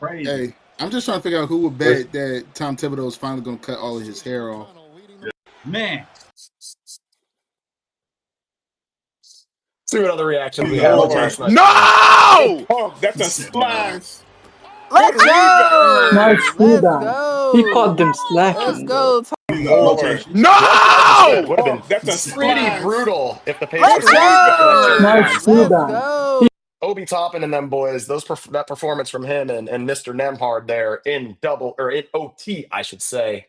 Hey, I'm just trying to figure out who would bet that Tom Thibodeau is finally going to cut all of his hair off. Man. See what other reactions we have on last night's game. No! Oh, that's a smash. Good Let's go. rebound. Nice Let's rebound. He go. caught them Let's slacking, bro. go. Lord, Rotation. like Arthur said, No! would have Oh, been that's a pretty splash. brutal if the Good Pacers Let's lost by an extra rebound. go. Nice 10. Let's rebound. go. Obi Toppin and them boys, that performance from him and Mr. Nemhard there in double or in OT, I should say.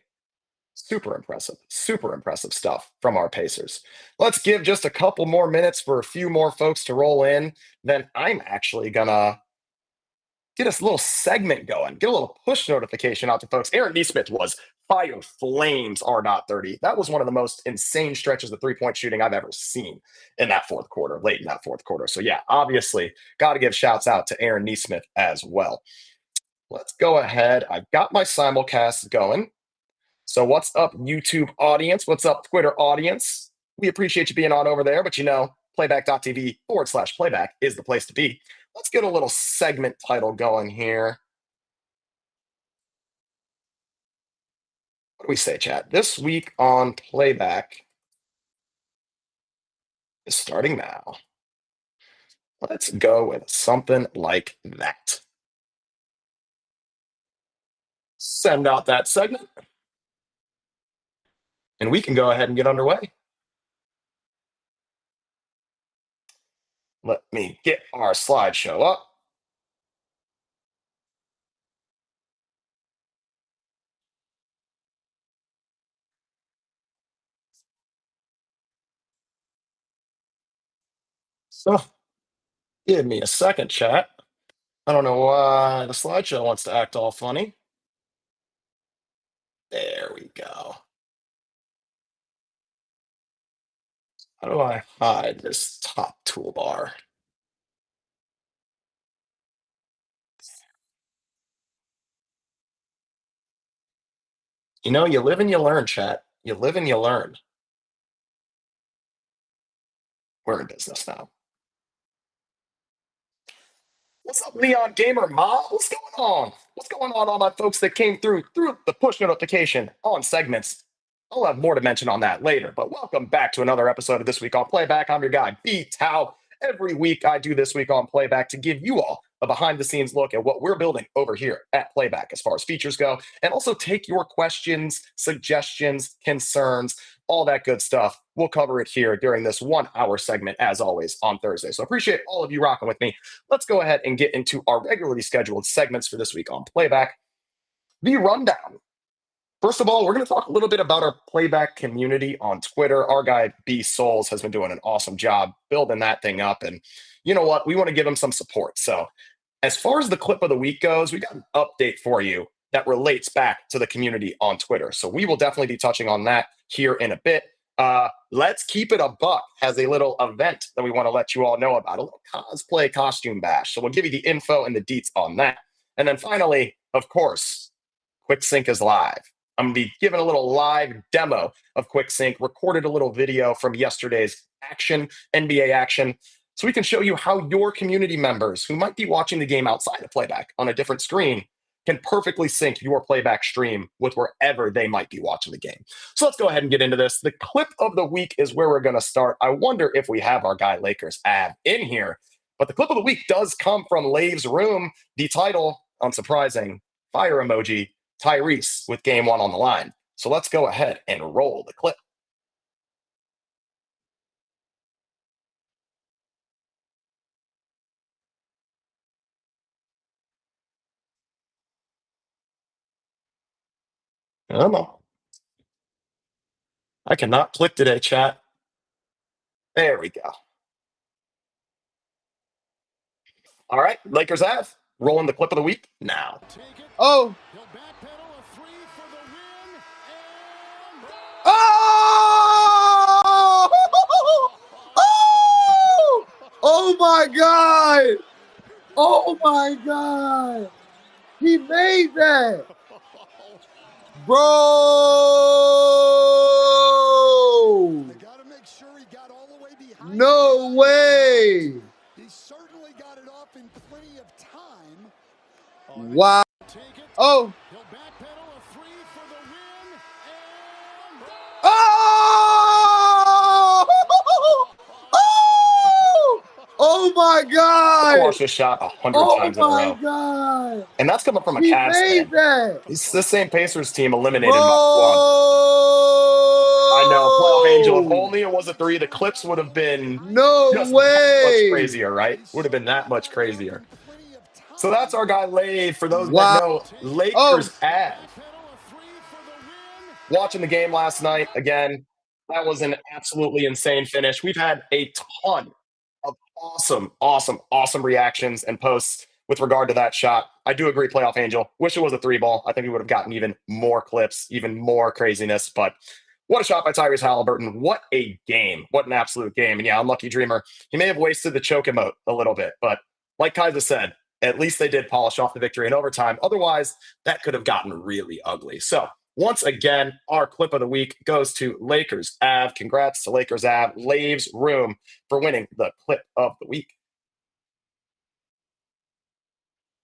Super impressive stuff from our Pacers. Let's give just a couple more minutes for a few more folks to roll in. Then I'm actually gonna get us a little segment going, get a little push notification out to folks. Aaron Nesmith was fire flames R dot 30. That was one of the most insane stretches of three-point shooting I've ever seen in that fourth quarter, late in that fourth quarter. So yeah, obviously got to give shouts out to Aaron Nesmith as well. Let's go ahead. I've got my simulcast going. So what's up, YouTube audience? What's up, Twitter audience? We appreciate you being on over there, but you know, playback.tv/playback is the place to be. Let's get a little segment title going here. What do we say, chat? This week on Playback is starting now. Let's go with something like that. Send out that segment. And we can go ahead and get underway. Let me get our slideshow up. So, give me a second, chat. I don't know why the slideshow wants to act all funny. There we go. How do I hide this top toolbar? You know, you live and you learn, chat. You live and you learn. We're in business now. What's up, Leon Gamer Mob? What's going on? What's going on, all my folks that came through the push notification on segments? I'll have more to mention on that later, but welcome back to another episode of This Week on Playback. I'm your guy, BTow. Every week I do This Week on Playback to give you all a behind-the-scenes look at what we're building over here at Playback as far as features go, and also take your questions, suggestions, concerns, all that good stuff. We'll cover it here during this 1 hour segment, as always, on Thursday. So appreciate all of you rocking with me. Let's go ahead and get into our regularly scheduled segments for This Week on Playback. The rundown. First of all, we're going to talk a little bit about our Playback community on Twitter. Our guy B Souls has been doing an awesome job building that thing up. And you know what? We want to give him some support. So as far as the clip of the week goes, we got an update for you that relates back to the community on Twitter. So we will definitely be touching on that here in a bit. Let's Keep It a Buck has a little event that we want to let you all know about, a little cosplay costume bash. So we'll give you the info and the deets on that. And then finally, of course, Quick Sync is live. I'm going to be giving a little live demo of Quick Sync, recorded a little video from yesterday's action, NBA action, so we can show you how your community members who might be watching the game outside of Playback on a different screen can perfectly sync your Playback stream with wherever they might be watching the game. So let's go ahead and get into this. The clip of the week is where we're going to start. I wonder if we have our guy Lakers Av in here, but the clip of the week does come from Lave's room. The title, unsurprising, fire emoji, Tyrese with game one on the line. So let's go ahead and roll the clip. Come on. I cannot click today, chat. There we go. All right, Lakers have rolling the clip of the week now. Oh! Oh! Oh! Oh my God! Oh my God! He made that! Bro! No way! Wow. Oh. Oh! Oh! Oh my I God! watched this shot 100 Oh times in a my row. God! And that's coming from a He Cavs made fan. that! It's the same Pacers team eliminated Bro! month one. I know, Playoff Angel. If only it was a 3, the clips would have been No just that much way! crazier, right? Would have been that much crazier. So that's our guy Lave. For those that Wow! know, Oh! Lakers Av. Watching the game last night, again, that was an absolutely insane finish. We've had a ton of awesome reactions and posts with regard to that shot. I do agree, Playoff Angel. Wish it was a 3 ball. I think we would have gotten even more clips, even more craziness. But what a shot by Tyrese Halliburton. What a game. What an absolute game. And yeah, Unlucky Dreamer, he may have wasted the choke emote a little bit. But like Kaiser said, at least they did polish off the victory in overtime. Otherwise, that could have gotten really ugly. So once again, our clip of the week goes to Lakers Av. Congrats to Lakers Av. Lave's room for winning the clip of the week.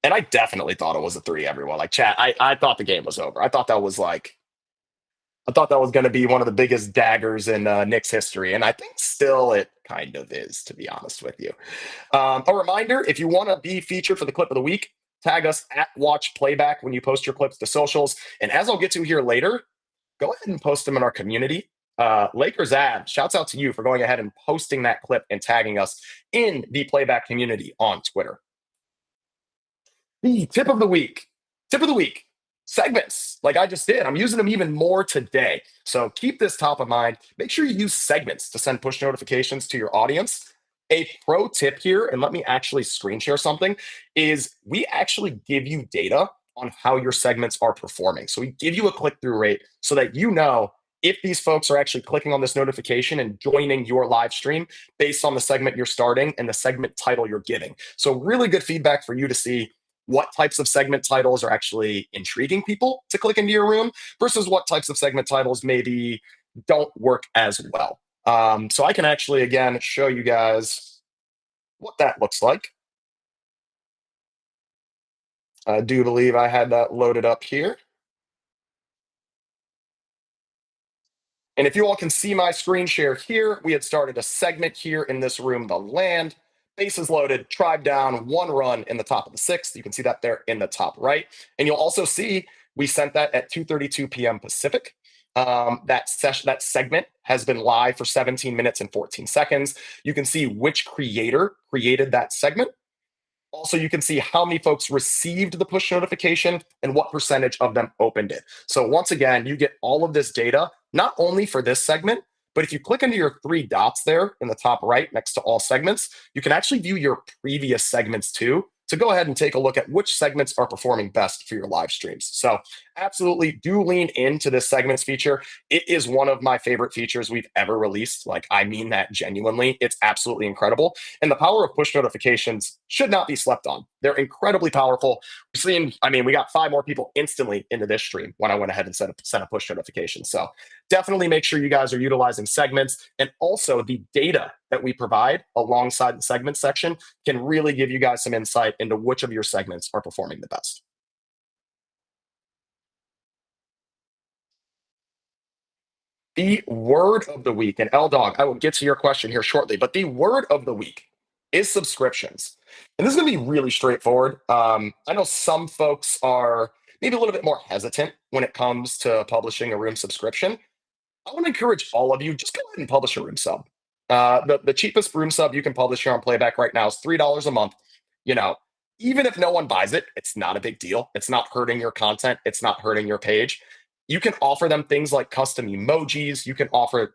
And I definitely thought it was a 3, everyone. Like, chat, I thought the game was over. I thought that was going to be one of the biggest daggers in Knicks history. And I think still it kind of is, to be honest with you. A reminder, if you want to be featured for the clip of the week, tag us at Watch Playback when you post your clips to socials. And as I'll get to here later, go ahead and post them in our community. Lakers Ad, shouts out to you for going ahead and posting that clip and tagging us in the Playback community on Twitter. The tip of the week. Tip of the week. Segments, like I just did. I'm using them even more today. So keep this top of mind. Make sure you use segments to send push notifications to your audience. A pro tip here, and let me actually screen share something, is we actually give you data on how your segments are performing. So we give you a click-through rate so that you know if these folks are actually clicking on this notification and joining your live stream based on the segment you're starting and the segment title you're giving. So really good feedback for you to see what types of segment titles are actually intriguing people to click into your room versus what types of segment titles maybe don't work as well. So I can actually, again, show you guys what that looks like. I do believe I had that loaded up here. And if you all can see my screen share here, we had started a segment here in this room, the land. Bases loaded, tribe down, 1 run in the top of the 6th. You can see that there in the top right. And you'll also see we sent that at 2:32 p.m. Pacific. That segment has been live for 17 minutes and 14 seconds. You can see which creator created that segment. Also, you can see how many folks received the push notification and what percentage of them opened it. So once again, you get all of this data, not only for this segment, but if you click into your 3 dots there in the top right next to all segments, you can actually view your previous segments too, to go ahead and take a look at which segments are performing best for your live streams. So absolutely do lean into this segments feature. It is one of my favorite features we've ever released. Like, I mean that genuinely. It's absolutely incredible. And the power of push notifications should not be slept on. They're incredibly powerful. We got 5 more people instantly into this stream when I went ahead and sent a push notification. So definitely make sure you guys are utilizing segments, and also the data that we provide alongside the segment section can really give you guys some insight into which of your segments are performing the best. The word of the week, and L-Dog, I will get to your question here shortly, but the word of the week is subscriptions. And this is going to be really straightforward. I know some folks are maybe a little bit more hesitant when it comes to publishing a room subscription. I want to encourage all of you, just go ahead and publish a room sub. The cheapest room sub you can publish here on Playback right now is $3 a month. You know, even if no one buys it, it's not a big deal. It's not hurting your content. It's not hurting your page. You can offer them things like custom emojis. You can offer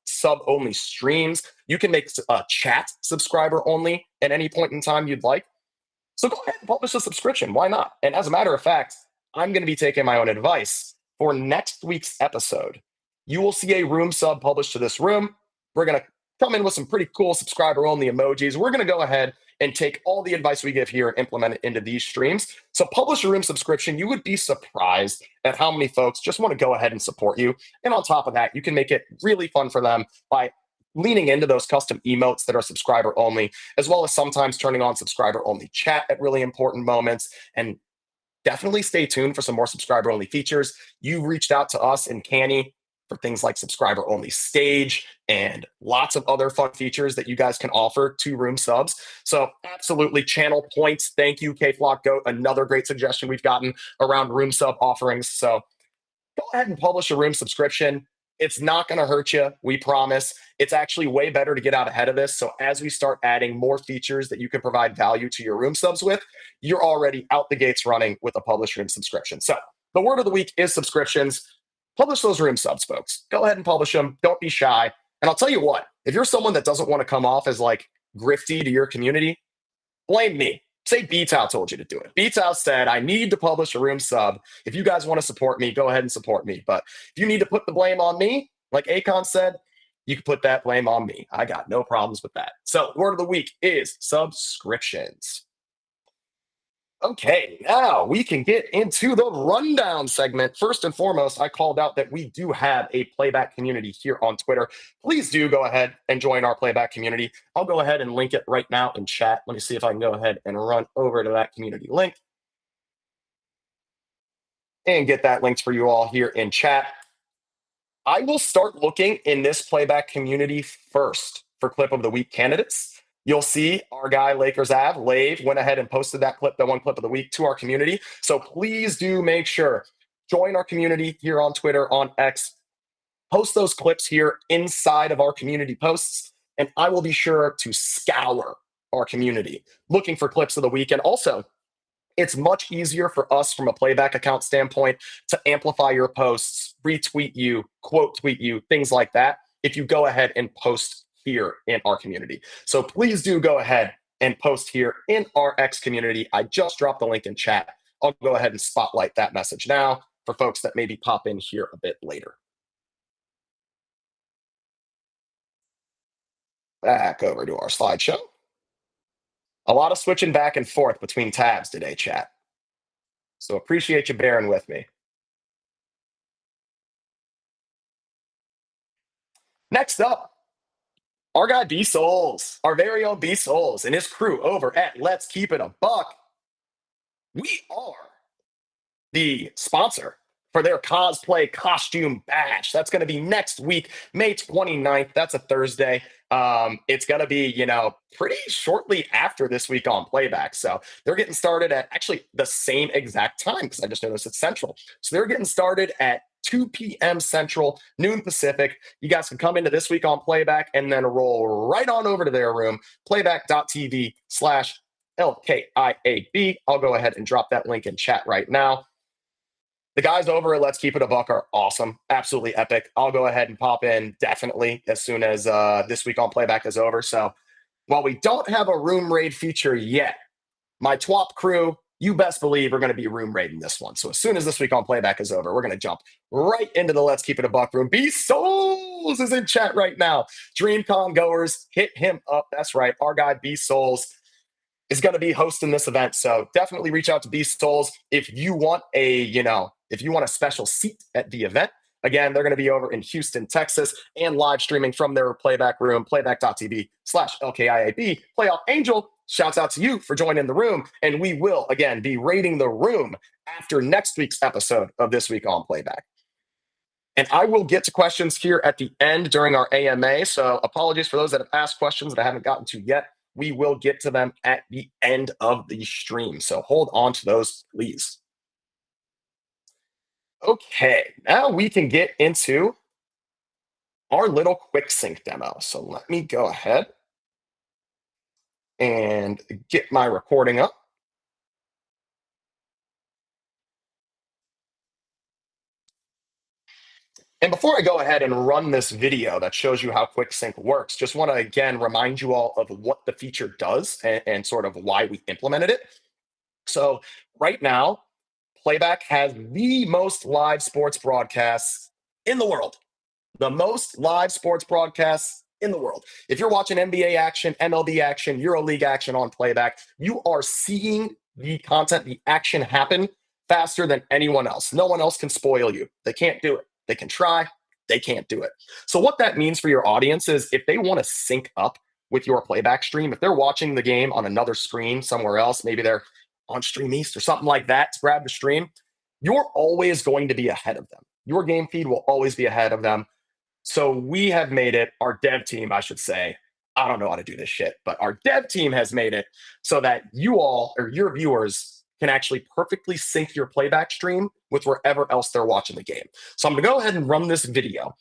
sub only streams. You can make a chat subscriber only at any point in time you'd like. So go ahead and publish a subscription. Why not? And as a matter of fact, I'm going to be taking my own advice for next week's episode. You will see a room sub published to this room. We're going to come in with some pretty cool subscriber only emojis. We're going to go ahead and take all the advice we give here and implement it into these streams. So publish a room subscription. You would be surprised at how many folks just want to go ahead and support you. And on top of that, you can make it really fun for them by leaning into those custom emotes that are subscriber only, as well as sometimes turning on subscriber only chat at really important moments. And definitely stay tuned for some more subscriber-only features. You reached out to us in Canny for things like subscriber-only stage and lots of other fun features that you guys can offer to room subs. So absolutely channel points. Thank you, K-Flock Goat. Another great suggestion we've gotten around room sub offerings. So go ahead and publish a room subscription. It's not going to hurt you, we promise. It's actually way better to get out ahead of this. So as we start adding more features that you can provide value to your room subs with, you're already out the gates running with a published room subscription. So the word of the week is subscriptions. Publish those room subs, folks. Go ahead and publish them. Don't be shy. And I'll tell you what, if you're someone that doesn't want to come off as like grifty to your community, blame me. Say BTow told you to do it. BTow said, I need to publish a room sub. If you guys want to support me, go ahead and support me. But if you need to put the blame on me, like Akon said, you can put that blame on me. I got no problems with that. So word of the week is subscriptions. Okay, now we can get into the rundown segment. First and foremost, I called out that we do have a Playback community here on Twitter. Please do go ahead and join our Playback community. I'll go ahead and link it right now in chat. Let me see if I can go ahead and run over to that community link and get that linked for you all here in chat. I will start looking in this Playback community first for clip of the week candidates. You'll see our guy Lakers Av, Lave, went ahead and posted that clip, the one clip of the week, to our community. So please do make sure, join our community here on Twitter, on X. Post those clips here inside of our community posts, and I will be sure to scour our community looking for clips of the week. And also, it's much easier for us from a Playback account standpoint to amplify your posts, retweet you, quote tweet you, things like that, if you go ahead and post here in our community. So please do go ahead and post here in our X community. I just dropped the link in chat. I'll go ahead and spotlight that message now for folks that maybe pop in here a bit later. Back over to our slideshow. A lot of switching back and forth between tabs today, chat. So appreciate you bearing with me. Next up, our guy B Souls, our very own B Souls, and his crew over at Let's Keep It a Buck. We are the sponsor for their cosplay costume bash. That's going to be next week, May 29th. That's a Thursday. It's going to be, pretty shortly after this week on Playback. So they're getting started at actually the same exact time, because I just noticed it's Central. So they're getting started at 2 p.m. Central, noon Pacific. You guys can come into this week on Playback and then roll right on over to their room, playback.tv/LKIAB. I'll go ahead and drop that link in chat right now. The guys over at Let's Keep It a Buck are awesome, absolutely epic. I'll go ahead and pop in definitely as soon as this week on Playback is over. So while we don't have a room raid feature yet, my TWAP crew, you best believe, are going to be room raiding this one. So as soon as this week on Playback is over, we're going to jump right into the Let's Keep It a Buck room. B Souls is in chat right now. DreamCon goers, hit him up. That's right. Our guy B Souls is going to be hosting this event. So definitely reach out to B Souls if you want if you want a special seat at the event. Again, they're going to be over in Houston, Texas, and live streaming from their Playback room, playback.tv/LKIAB. Playoff Angel, shouts out to you for joining the room. And we will, again, be raiding the room after next week's episode of This Week on Playback. And I will get to questions here at the end during our AMA. So apologies for those that have asked questions that I haven't gotten to yet. We will get to them at the end of the stream. So hold on to those, please. Okay, now we can get into our little quick sync demo. So let me go ahead and get my recording up. And before I go ahead and run this video that shows you how quick sync works, just want to again remind you all of what the feature does and sort of why we implemented it. So right now, Playback has the most live sports broadcasts in the world. The most live sports broadcasts in the world. If you're watching NBA action, MLB action, EuroLeague action on Playback, you are seeing the content, the action happen faster than anyone else. No one else can spoil you. They can't do it. They can try. They can't do it. So what that means for your audience is if they want to sync up with your Playback stream, if they're watching the game on another screen somewhere else, maybe they're on Stream East or something like that to grab the stream, you're always going to be ahead of them. Your game feed will always be ahead of them. So we have made it, our dev team, I should say, I don't know how to do this shit, but our dev team has made it so that you all or your viewers can actually perfectly sync your playback stream with wherever else they're watching the game. So I'm going to go ahead and run this video.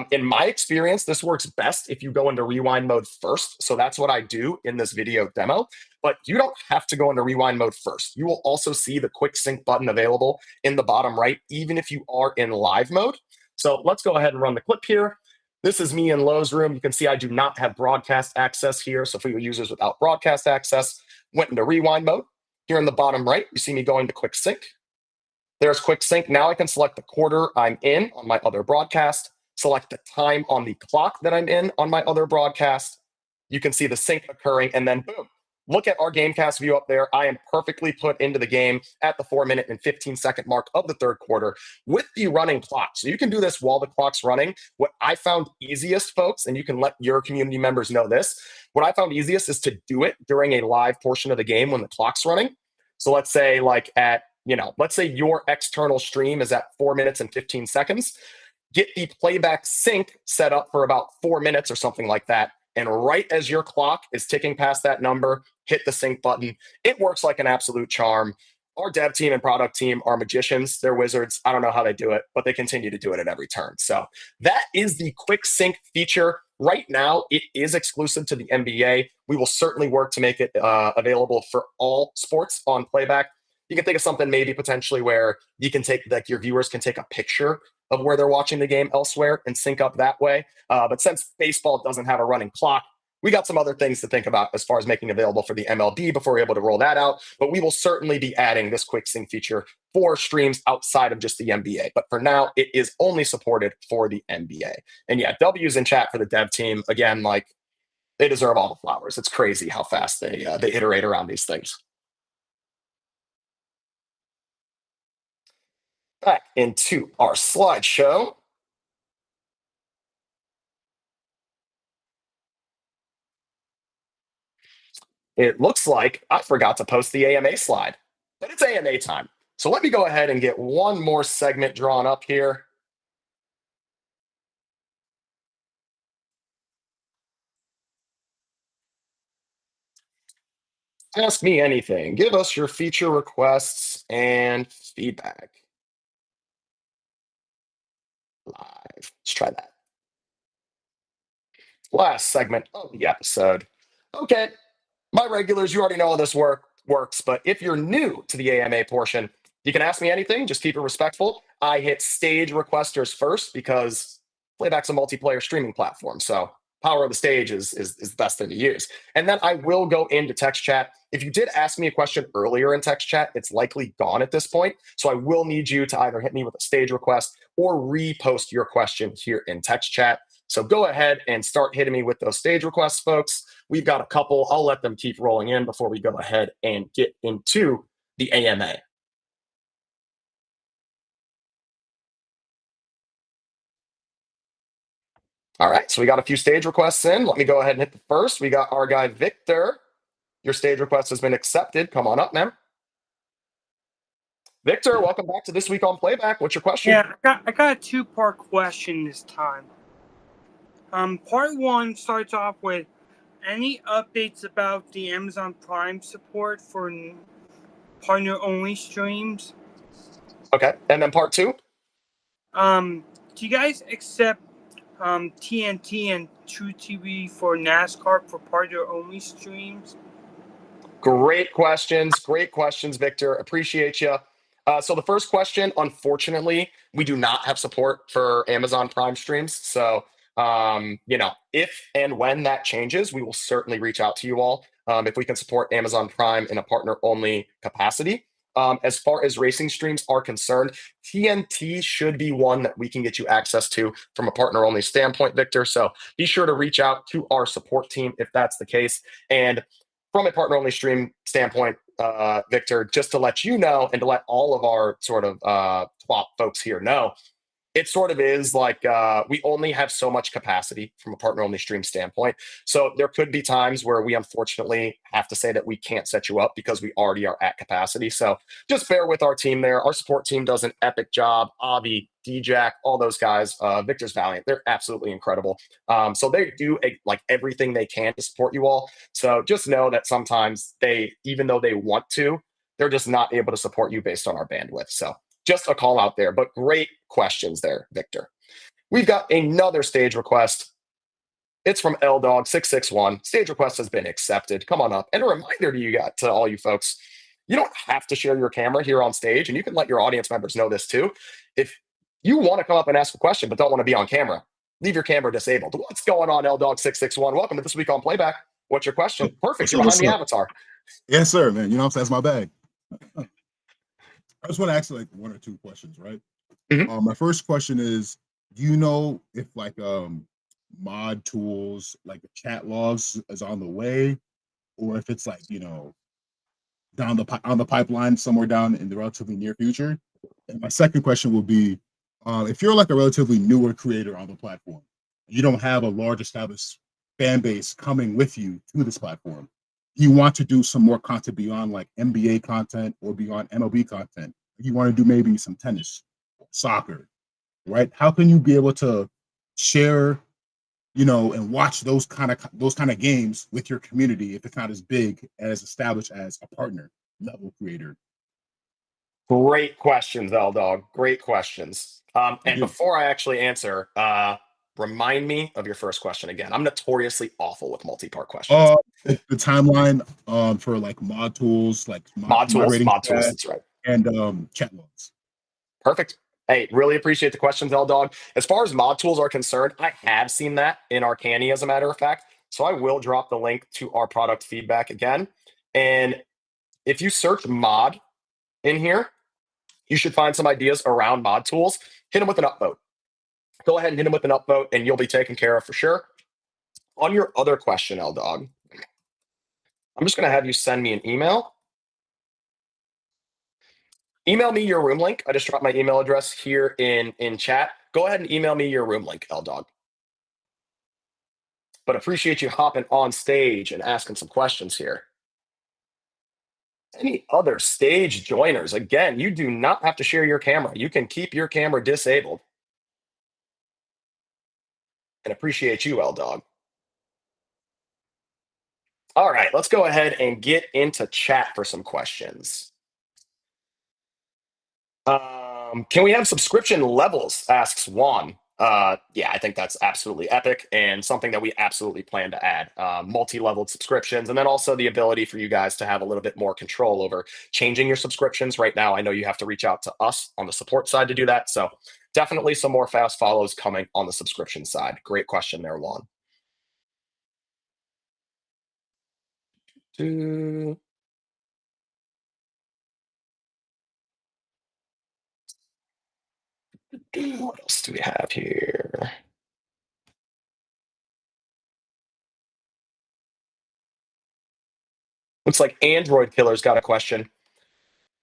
In my experience, this works best if you go into rewind mode first. So that's what I do in this video demo. But you don't have to go into rewind mode first. You will also see the quick sync button available in the bottom right, even if you are in live mode. So let's go ahead and run the clip here. This is me in Lowe's room. You can see I do not have broadcast access here. So for your users without broadcast access, went into rewind mode. Here in the bottom right, you see me going to quick sync. There's quick sync. Now I can select the quarter I'm in on my other broadcast, select the time on the clock that I'm in on my other broadcast. You can see the sync occurring, and then boom. Look at our Gamecast view up there. I am perfectly put into the game at the 4-minute and 15-second mark of the third quarter with the running clock. So you can do this while the clock's running. What I found easiest, folks, and you can let your community members know this, what I found easiest is to do it during a live portion of the game when the clock's running. So let's say like at, let's say your external stream is at 4 minutes and 15 seconds. Get the playback sync set up for about 4 minutes or something like that. And right as your clock is ticking past that number, hit the sync button. It works like an absolute charm. Our dev team and product team are magicians. They're wizards. I don't know how they do it, but they continue to do it at every turn. So that is the quick sync feature. Right now, it is exclusive to the NBA. We will certainly work to make it available for all sports on Playback. You can think of something maybe potentially where you can take, like, your viewers can take a picture of where they're watching the game elsewhere and sync up that way. But since baseball doesn't have a running clock, we got some other things to think about as far as making available for the MLB before we're able to roll that out. But we will certainly be adding this quick sync feature for streams outside of just the NBA. But for now, it is only supported for the NBA. And yeah, W's in chat for the dev team. Again, like, they deserve all the flowers. It's crazy how fast they iterate around these things. Back into our slideshow. It looks like I forgot to post the AMA slide, but it's AMA time. So let me go ahead and get one more segment drawn up here. Ask me anything. Give us your feature requests and feedback. Live. Let's try that. Last segment of the episode. Okay, my regulars, you already know how this works, but if you're new to the AMA portion, you can ask me anything. Just keep it respectful. I hit stage requesters first because Playback's a multiplayer streaming platform. So power of the stage is the best thing to use. And then I will go into text chat. If you did ask me a question earlier in text chat, it's likely gone at this point. So I will need you to either hit me with a stage request or repost your question here in text chat. So go ahead and start hitting me with those stage requests, folks. We've got a couple. I'll let them keep rolling in before we go ahead and get into the AMA. All right, so we got a few stage requests in. Let me go ahead and hit the first. We got our guy, Victor. Your stage request has been accepted. Come on up, man. Victor, welcome back to This Week on Playback. What's your question? Yeah, I got a two-part question this time. Part one starts off with any updates about the Amazon Prime support for partner-only streams? Okay, and then part two? Do you guys accept TNT and True TV for NASCAR for partner-only streams? Great questions, Victor. Appreciate you. So the first question, unfortunately, we do not have support for Amazon Prime streams. So, if and when that changes, we will certainly reach out to you all if we can support Amazon Prime in a partner-only capacity. As far as racing streams are concerned, TNT should be one that we can get you access to from a partner-only standpoint, Victor. So be sure to reach out to our support team if that's the case. And from a partner-only stream standpoint, Victor, just to let you know and to let all of our sort of swap folks here know, It sort of is like we only have so much capacity from a partner only stream standpoint. So there could be times where we unfortunately have to say that we can't set you up because we already are at capacity. So just bear with our team there. Our support team does an epic job. Avi, D-Jack, all those guys, Victor's Valiant, they're absolutely incredible. So they do like everything they can to support you all. So just know that sometimes even though they want to, they're just not able to support you based on our bandwidth. So just a call out there, but great questions there, Victor. We've got another stage request. It's from LDog661. Stage request has been accepted. Come on up. And a reminder to all you folks, you don't have to share your camera here on stage, and you can let your audience members know this too. If you want to come up and ask a question but don't want to be on camera, leave your camera disabled. What's going on, LDog661? Welcome to This Week on Playback. What's your question? Perfect. You're behind the avatar. Yes, sir, man. You know what I'm saying? That's my bag. I just want to ask like one or two questions, right? My first question is, do you know if like mod tools like the chat logs is on the way, or if it's like, you know, on the pipeline somewhere down in the relatively near future? And my second question will be, if you're like a relatively newer creator on the platform, you don't have a large established fan base coming with you to this platform, you want to do some more content beyond like NBA content or beyond MLB content, you want to do maybe some tennis, soccer, right? How can you be able to share, you know, and watch those kind of games with your community if it's not as big and as established as a partner level creator? Great questions, L-Dog. Great questions. And before I actually answer, remind me of your first question again. I'm notoriously awful with multi-part questions. The timeline for like mod tools, like mod tools, that's right. And chat logs. Perfect. Hey, really appreciate the questions, L-Dog. As far as mod tools are concerned, I have seen that in our Canny, as a matter of fact. So I will drop the link to our product feedback again. And if you search mod in here, you should find some ideas around mod tools. Hit them with an upvote. Go ahead and hit them with an upvote, and you'll be taken care of for sure. On your other question, L-Dog, I'm just going to have you send me an email. Email me your room link. I just dropped my email address here in chat. Go ahead and email me your room link, L-Dog. But appreciate you hopping on stage and asking some questions here. Any other stage joiners? Again, you do not have to share your camera. You can keep your camera disabled. And appreciate you, L-Dog. All right, let's go ahead and get into chat for some questions. Can we have subscription levels? Asks Juan. Yeah, I think that's absolutely epic and something that we absolutely plan to add. Multi-leveled subscriptions, and then also the ability for you guys to have a little bit more control over changing your subscriptions. Right now, I know you have to reach out to us on the support side to do that. So definitely some more fast follows coming on the subscription side. Great question there, Juan. What else do we have here? Looks like Android Killer's got a question.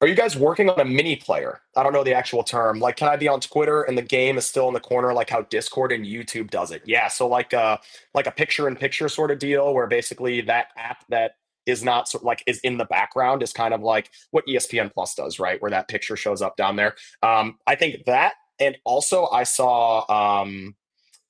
Are you guys working on a mini player? I don't know the actual term. Like, can I be on Twitter and the game is still in the corner, like how Discord and YouTube does it? Yeah, so like a picture-in-picture sort of deal, where basically that app that is not is in the background is kind of like what ESPN Plus does, right? Where that picture shows up down there. I think that, and also I saw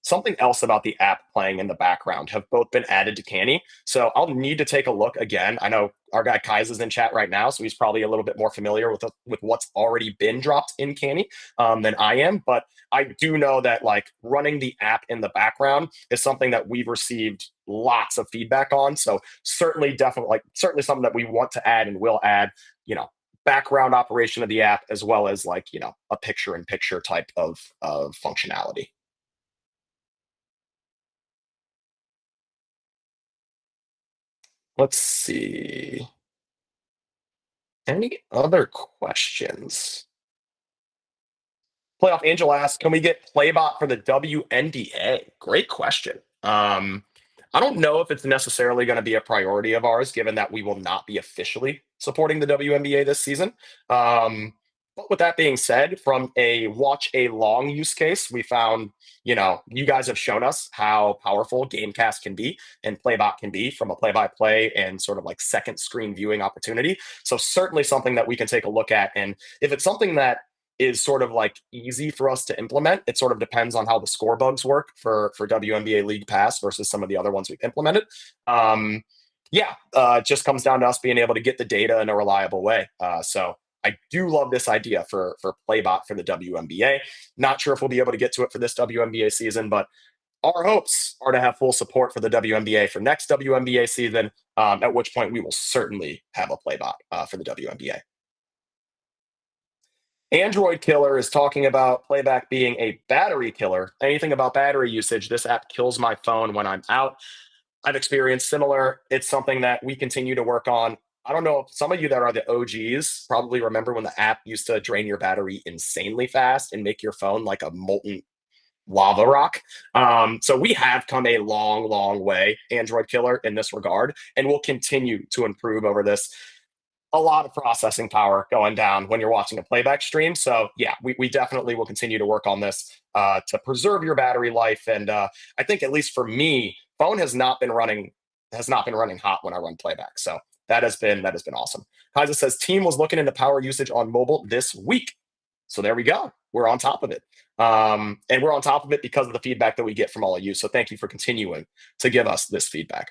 something else about the app playing in the background have both been added to Canny. So I'll need to take a look again. I know our guy Kai's is in chat right now, so he's probably a little bit more familiar with what's already been dropped in Canny than I am. But I do know that like running the app in the background is something that we've received lots of feedback on. So certainly something that we want to add and will add, you know, background operation of the app, as well as like, you know, a picture-in-picture type of functionality. Let's see. Any other questions? Playoff Angel asks, can we get Playbot for the WNBA? Great question. I don't know if it's necessarily going to be a priority of ours, given that we will not be officially supporting the WNBA this season. But with that being said, from a watch a long use case, we found, you guys have shown us how powerful Gamecast can be and Playback can be from a play-by-play and sort of like second screen viewing opportunity. So certainly something that we can take a look at. And if it's something that is sort of like easy for us to implement, it sort of depends on how the score bugs work for WNBA League Pass versus some of the other ones we've implemented. It just comes down to us being able to get the data in a reliable way. So I do love this idea for Playbot for the WNBA. Not sure if we'll be able to get to it for this WNBA season, but our hopes are to have full support for the WNBA for next WNBA season, at which point we will certainly have a Playbot for the WNBA. Android Killer is talking about Playback being a battery killer. Anything about battery usage, this app kills my phone when I'm out. I've experienced similar. It's something that we continue to work on. I don't know if some of you that are the OGs probably remember when the app used to drain your battery insanely fast and make your phone like a molten lava rock. So we have come a long, long way, Android Killer, in this regard, and we'll continue to improve over this. A lot of processing power going down when you're watching a playback stream. So yeah, we definitely will continue to work on this to preserve your battery life. And I think at least for me, phone has not been running hot when I run playback. So that has been awesome. Kaiser says team was looking into power usage on mobile this week. So there we go. We're on top of it. And we're on top of it because of the feedback that we get from all of you. So thank you for continuing to give us this feedback.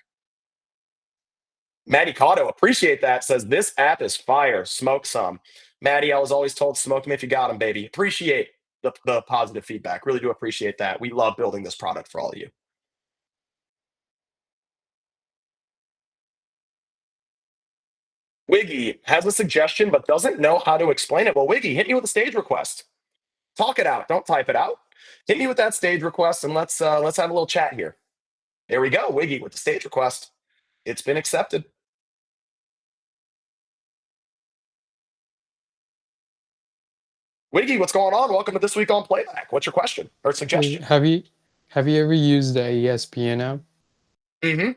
Maddie Cotto, appreciate that, says this app is fire. Smoke some. Maddie, I was always told smoke them if you got them, baby. Appreciate the positive feedback. Really do appreciate that. We love building this product for all of you. Wiggy has a suggestion but doesn't know how to explain it. Well, Wiggy, hit me with a stage request. Talk it out. Don't type it out. Hit me with that stage request and let's have a little chat here. There we go. Wiggy with the stage request. It's been accepted. Wiggy, what's going on? Welcome to This Week on Playback. What's your question or suggestion? Have you ever used the ESPN app? Mm-hmm.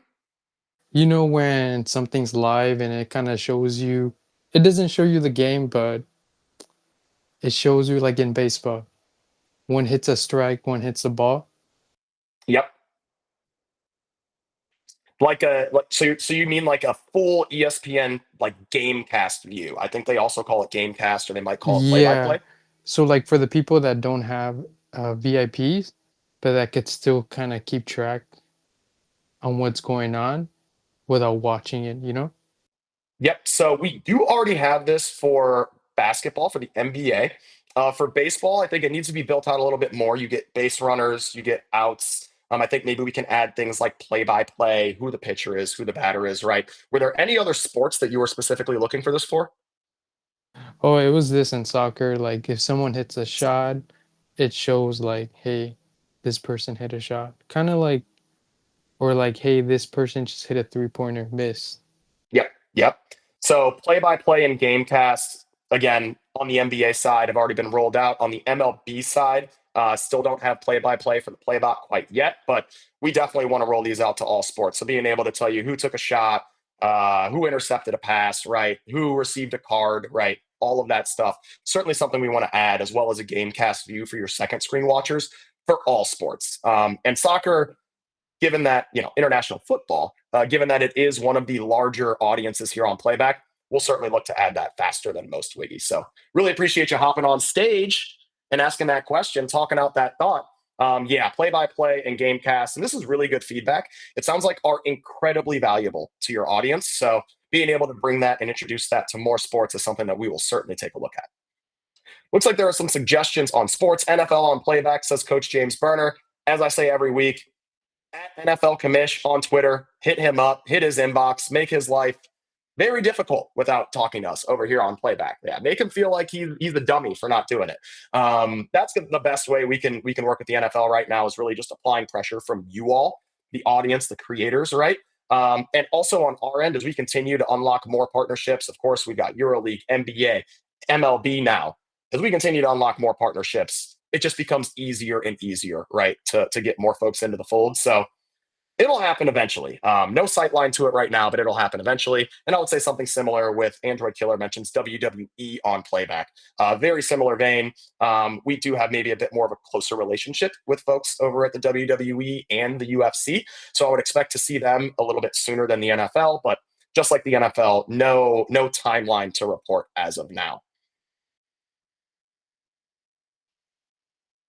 You know when something's live and it kind of shows you, it doesn't show you the game, but it shows you like in baseball. One hits a strike, one hits a ball. Yep. So you mean like a full ESPN like Gamecast view? I think they also call it Gamecast, or they might call it play-by-play. So like for the people that don't have VIPs, but that could still kind of keep track on what's going on without watching it, you know? Yep. So we do already have this for basketball, for the NBA. For baseball, I think it needs to be built out a little bit more. You get base runners, you get outs. I think maybe we can add things like play-by-play, who the pitcher is, who the batter is, right? Were there any other sports that you were specifically looking for this for? Oh, it was this in soccer. Like if someone hits a shot, it shows like, hey, this person hit a shot. Kind of like, or like, hey, this person just hit a 3-pointer, miss. Yep. So play-by-play and Gamecast, again, on the NBA side, have already been rolled out. On the MLB side, still don't have play-by-play for the Playbot quite yet, but we definitely want to roll these out to all sports. So being able to tell you who took a shot, who intercepted a pass, right? Who received a card, right? All of that stuff. Certainly something we want to add, as well as a Gamecast view for your second screen watchers for all sports. And soccer, given that, international football, given that it is one of the larger audiences here on Playback, we'll certainly look to add that faster than most Wiggy. So really appreciate you hopping on stage and asking that question, talking out that thought. Play-by-play and Gamecast, and this is really good feedback. It sounds like are incredibly valuable to your audience. So being able to bring that and introduce that to more sports is something that we will certainly take a look at. Looks like there are some suggestions on sports. NFL on Playback, says Coach James Berner. As I say every week, at NFL Commish on Twitter, hit him up, hit his inbox, make his life very difficult without talking to us over here on Playback. Yeah, make him feel like he's a dummy for not doing it. That's the best way we can work with the NFL right now, is really just applying pressure from you all, the audience, the creators, right? And also on our end, as we continue to unlock more partnerships. Of course, we've got EuroLeague, NBA, MLB now. As we continue to unlock more partnerships, it just becomes easier and easier, right, to get more folks into the fold. So It'll happen eventually. No sight line to it right now, but it'll happen eventually. And I would say something similar with Android Killer mentions WWE on Playback. Very similar vein. We do have maybe a bit more of a closer relationship with folks over at the WWE and the UFC. So I would expect to see them a little bit sooner than the NFL. But just like the NFL, no timeline to report as of now.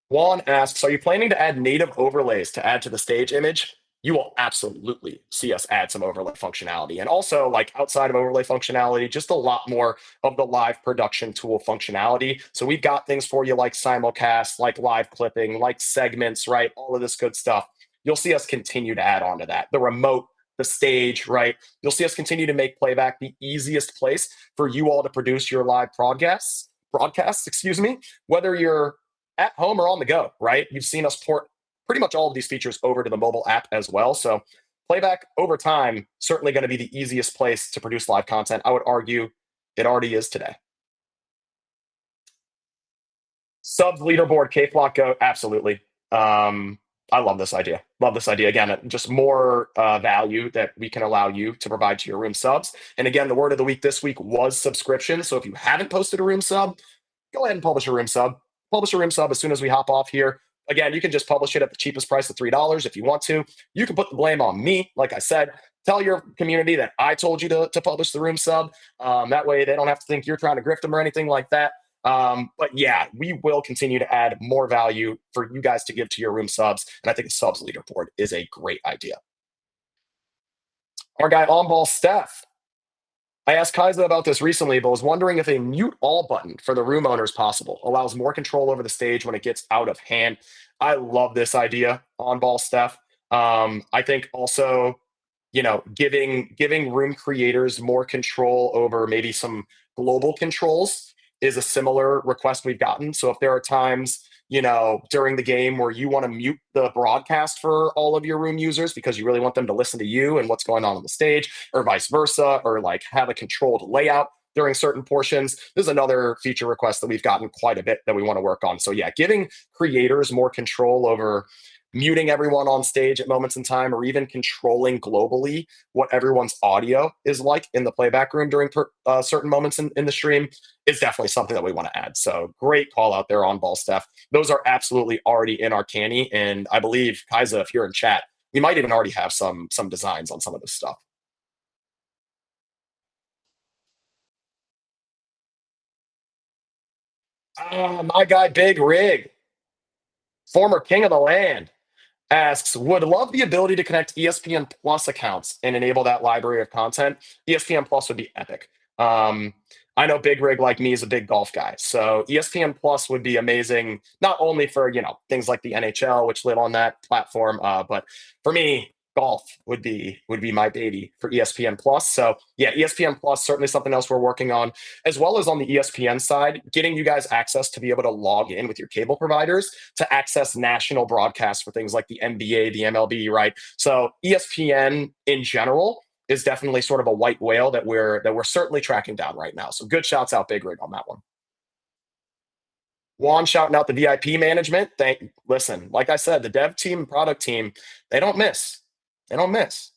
Juan asks, are you planning to add native overlays to add to the stage image? You will absolutely see us add some overlay functionality. And also, like outside of overlay functionality, just a lot more of the live production tool functionality. So we've got things for you like simulcast, like live clipping, like segments, right? All of this good stuff. You'll see us continue to add on to that. The remote, the stage, right? You'll see us continue to make Playback the easiest place for you all to produce your live broadcasts, excuse me, whether you're at home or on the go, right? You've seen us port pretty much all of these features over to the mobile app as well. So Playback over time, certainly going to be the easiest place to produce live content. I would argue it already is today. Subs leaderboard, K-Flock Go, absolutely. I love this idea. Love this idea. Again, just more value that we can allow you to provide to your room subs. And again, the word of the week this week was subscription. So if you haven't posted a room sub, go ahead and publish a room sub. Publish a room sub as soon as we hop off here. Again, you can just publish it at the cheapest price of $3 if you want to. You can put the blame on me, like I said. Tell your community that I told you to publish the room sub. That way they don't have to think you're trying to grift them or anything like that. But yeah, we will continue to add more value for you guys to give to your room subs. And I think a subs leaderboard is a great idea. Our guy on ball Steph. I asked Kaiza about this recently, but was wondering if a mute all button for the room owner is possible. Allows more control over the stage when it gets out of hand. I love this idea, on ball Steph. I think also, giving room creators more control over maybe some global controls is a similar request we've gotten. So if there are times, during the game where you want to mute the broadcast for all of your room users because you really want them to listen to you and what's going on the stage, or vice versa, or like have a controlled layout during certain portions, there's another feature request that we've gotten quite a bit that we want to work on. So yeah, giving creators more control over muting everyone on stage at moments in time, or even controlling globally what everyone's audio is like in the playback room during certain moments in the stream is definitely something that we want to add. So great call out there on ball, Steph. Those are absolutely already in our canny. And I believe, Kaiza, if you're in chat, we might even already have some designs on some of this stuff. My guy, Big Rig, former king of the land, asks, would love the ability to connect ESPN Plus accounts and enable that library of content. ESPN Plus would be epic. I know Big Rig like me is a big golf guy, so ESPN Plus would be amazing, not only for things like the NHL, which live on that platform, but for me, golf would be my baby for ESPN Plus. So yeah, ESPN Plus certainly something else we're working on, as well as on the ESPN side, getting you guys access to be able to log in with your cable providers to access national broadcasts for things like the NBA, the MLB, right? So ESPN in general is definitely sort of a white whale that we're certainly tracking down right now. So good shouts out, Big Rig, on that one. Juan shouting out the VIP management. Listen, like I said, the dev team, product team, they don't miss. They don't miss.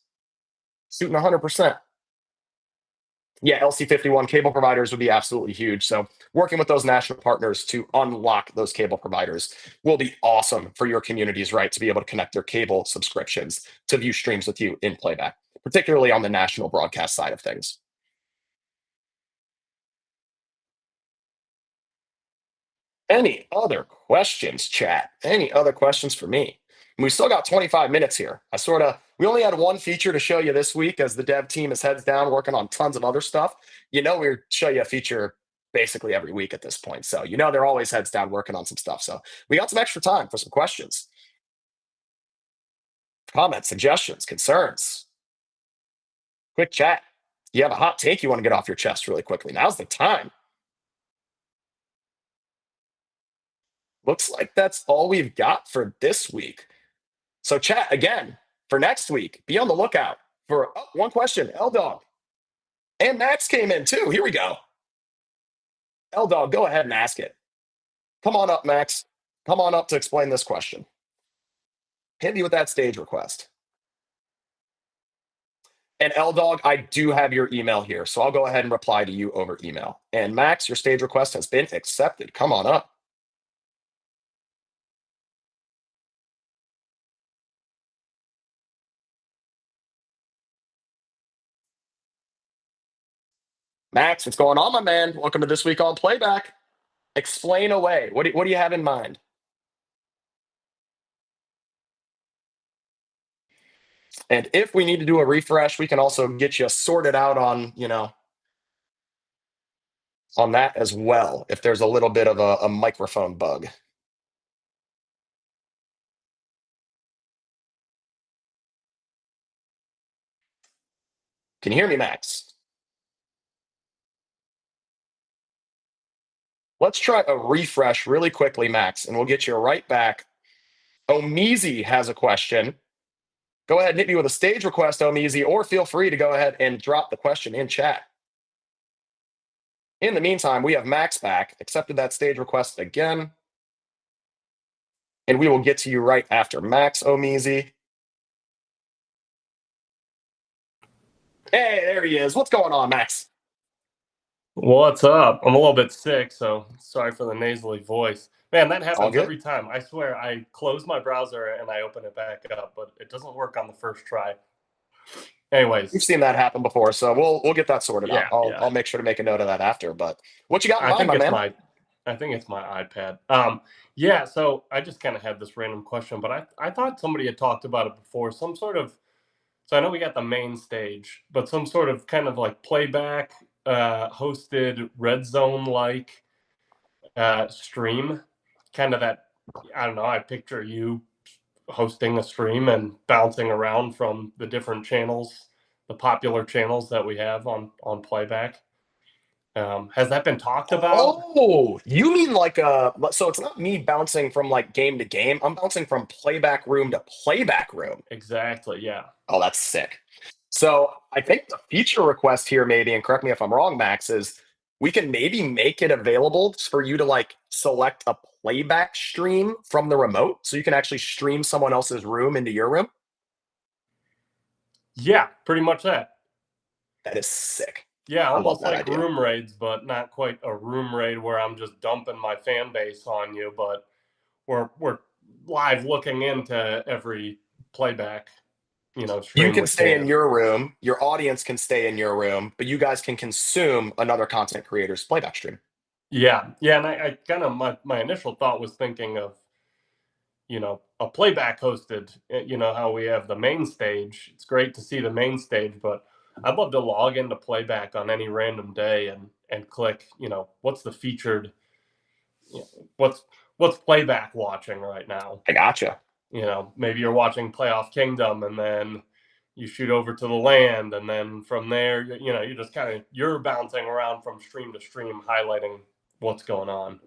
Shooting 100%. Yeah, LC51 cable providers would be absolutely huge. So working with those national partners to unlock those cable providers will be awesome for your communities, right? To be able to connect their cable subscriptions to view streams with you in playback, particularly on the national broadcast side of things. Any other questions, chat? Any other questions for me? We still got 25 minutes here. We only had one feature to show you this week as the dev team is heads down working on tons of other stuff. We show you a feature basically every week at this point. So, they're always heads down working on some stuff. So we got some extra time for some questions, comments, suggestions, concerns. Quick chat. You have a hot take you want to get off your chest really quickly. Now's the time. Looks like that's all we've got for this week. So chat again for next week. Be on the lookout for one question. L-Dog and Max came in too. Here we go. L-Dog, go ahead and ask it. Come on up, Max. Come on up to explain this question. Hit me with that stage request. And L-Dog, I do have your email here, so I'll go ahead and reply to you over email. And Max, your stage request has been accepted. Come on up. Max, what's going on, my man? Welcome to This Week on Playback. Explain away. What do you have in mind? And if we need to do a refresh, we can also get you sorted out on, on that as well, if there's a little bit of a microphone bug. Can you hear me, Max? Let's try a refresh really quickly, Max, and we'll get you right back. Omizi has a question. Go ahead and hit me with a stage request, Omizi, or feel free to go ahead and drop the question in chat. In the meantime, we have Max back, accepted that stage request again. And we will get to you right after Max, Omizi. Hey, there he is. What's going on, Max? What's up? I'm a little bit sick, so sorry for the nasally voice. Man, that happens good. every time. I swear, I close my browser and I open it back up, but it doesn't work on the first try. Anyways, We've seen that happen before, so we'll get that sorted out. Yeah. I'll make sure to make a note of that after. But what you got in I mind, think my it's man? I think it's my iPad. Yeah, so I just kind of had this random question, but I thought somebody had talked about it before. Some sort of, so I know we got the main stage, but some sort of kind of like playback hosted red zone like stream, kind of that. I don't know. I picture you hosting a stream and bouncing around from the different channels, the popular channels that we have on Playback. Has that been talked about? Oh, you mean like so it's not me bouncing from like game to game. I'm bouncing from playback room to playback room. Exactly. Yeah. Oh, that's sick. So I think the feature request here, maybe, and correct me if I'm wrong, Max, is we can maybe make it available for you to like select a playback stream from the remote, so you can actually stream someone else's room into your room. Yeah, pretty much that. That is sick. Yeah, I love almost that like idea. room raids, but not quite a room raid where I'm just dumping my fan base on you, but we're live looking into every playback, stream You can we stay in can. your room, your audience can stay in your room, but you guys can consume another content creator's playback stream. Yeah, and I kind of my initial thought was thinking of a playback hosted, how we have the main stage. It's great to see the main stage, but I'd love to log into playback on any random day and click, what's the featured, what's playback watching right now. I gotcha. Maybe you're watching Playoff Kingdom and then you shoot over to the land, and then from there, you're just you're bouncing around from stream to stream, highlighting what's going on.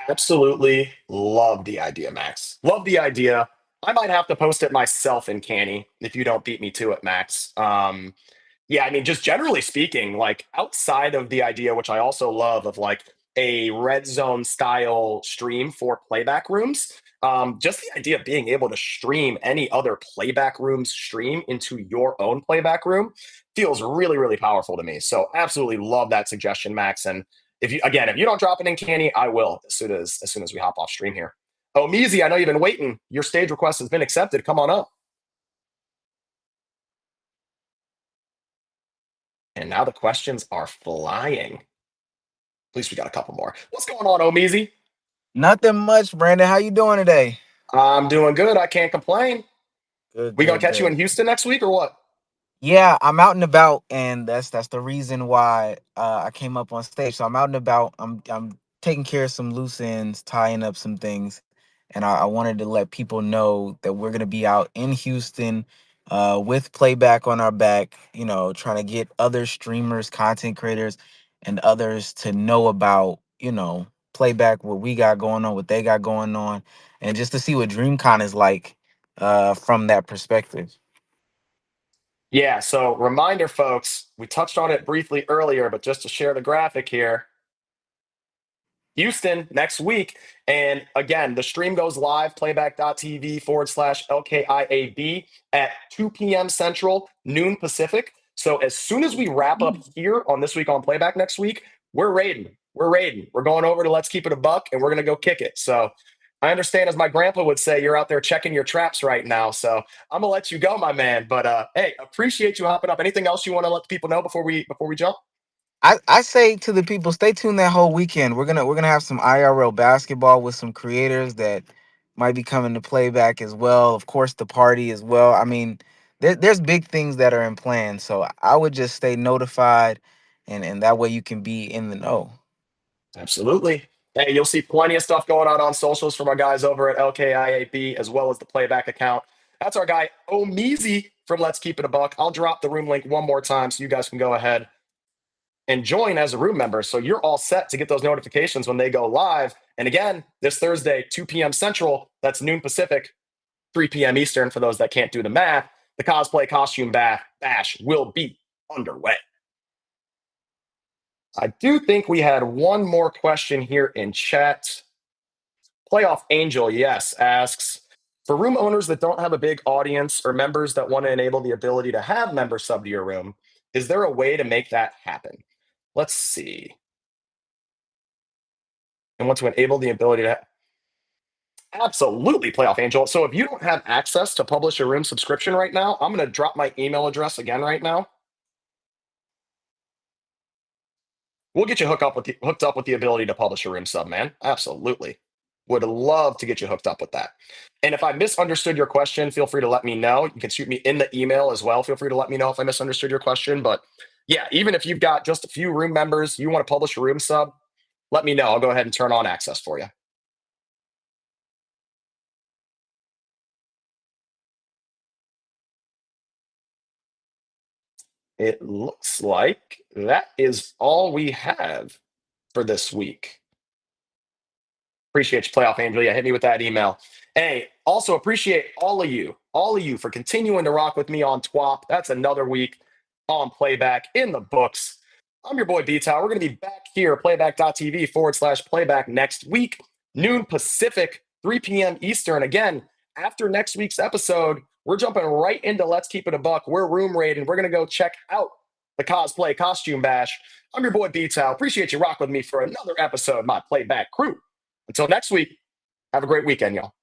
Absolutely love the idea, Max. Love the idea. I might have to post it myself in Canny if you don't beat me to it, Max. Yeah, I mean, just generally speaking, like outside of the idea, which I also love, of like a red zone style stream for playback rooms, just the idea of being able to stream any other playback room's stream into your own playback room feels really, really powerful to me. So absolutely love that suggestion, Max. And if you don't drop it in Canny, I will as soon as we hop off stream here. Oh, Meezy, I know you've been waiting. Your stage request has been accepted. Come on up. And now the questions are flying. At least we got a couple more. What's going on, Omizi? Nothing much, Brandon. How you doing today? I'm doing good. I can't complain. Good, We gonna good, catch you in good. Houston next week or what? Yeah, I'm out and about, and that's the reason why I came up on stage. So I'm out and about. I'm taking care of some loose ends, tying up some things, and I wanted to let people know that we're gonna be out in Houston, with playback on our back. Trying to get other streamers, content creators, and others to know about playback, what we got going on, what they got going on, and just to see what DreamCon is like from that perspective. Yeah, so reminder, folks, we touched on it briefly earlier, but just to share the graphic here. Houston next week. And again, the stream goes live, playback.tv/LKIAB at 2 p.m. Central, noon Pacific. So as soon as we wrap up here on This Week on Playback next week, we're raiding. We're raiding. We're going over to Let's Keep It a Buck, and we're going to go kick it. So I understand, as my grandpa would say, you're out there checking your traps right now. So I'm going to let you go, my man. But hey, appreciate you hopping up. Anything else you want to let the people know before we jump? I say to the people, stay tuned that whole weekend. We're gonna have some IRL basketball with some creators that might be coming to Playback as well. Of course, the party as well. I mean, there's big things that are in plan. So I would just stay notified, and that way you can be in the know. Absolutely. Hey, you'll see plenty of stuff going on socials from our guys over at LKIAB, as well as the Playback account. That's our guy Omeezy from Let's Keep It a Buck. I'll drop the room link one more time so you guys can go ahead and join as a room member. So you're all set to get those notifications when they go live. And again, this Thursday, 2 p.m. Central, that's noon Pacific, 3 p.m. Eastern for those that can't do the math. The cosplay costume bash will be underway. I do think we had one more question here in chat. Playoff Angel, yes, asks, for room owners that don't have a big audience or members that want to enable the ability to have members sub to your room, is there a way to make that happen? Let's see. And want to enable the ability to absolutely, Playoff Angel. So if you don't have access to publish a room subscription right now, I'm going to drop my email address again right now. We'll get you hooked up with the ability to publish a room sub, man. Absolutely. Would love to get you hooked up with that. And if I misunderstood your question, feel free to let me know. You can shoot me in the email as well. Feel free to let me know if I misunderstood your question. But yeah, even if you've got just a few room members, you want to publish a room sub, let me know. I'll go ahead and turn on access for you. It looks like that is all we have for this week. Appreciate you, Playoff Angel. Yeah, hit me with that email. Hey, also appreciate all of you for continuing to rock with me on TWAP. That's another week on Playback in the books. I'm your boy BTow. We're going to be back here, playback.tv/playback next week, noon Pacific, 3 p.m. Eastern. Again, after next week's episode, we're jumping right into Let's Keep It a Buck. We're room raiding. We're going to go check out the cosplay costume bash. I'm your boy BTow. Appreciate you rocking with me for another episode, my Playback crew. Until next week, have a great weekend, y'all.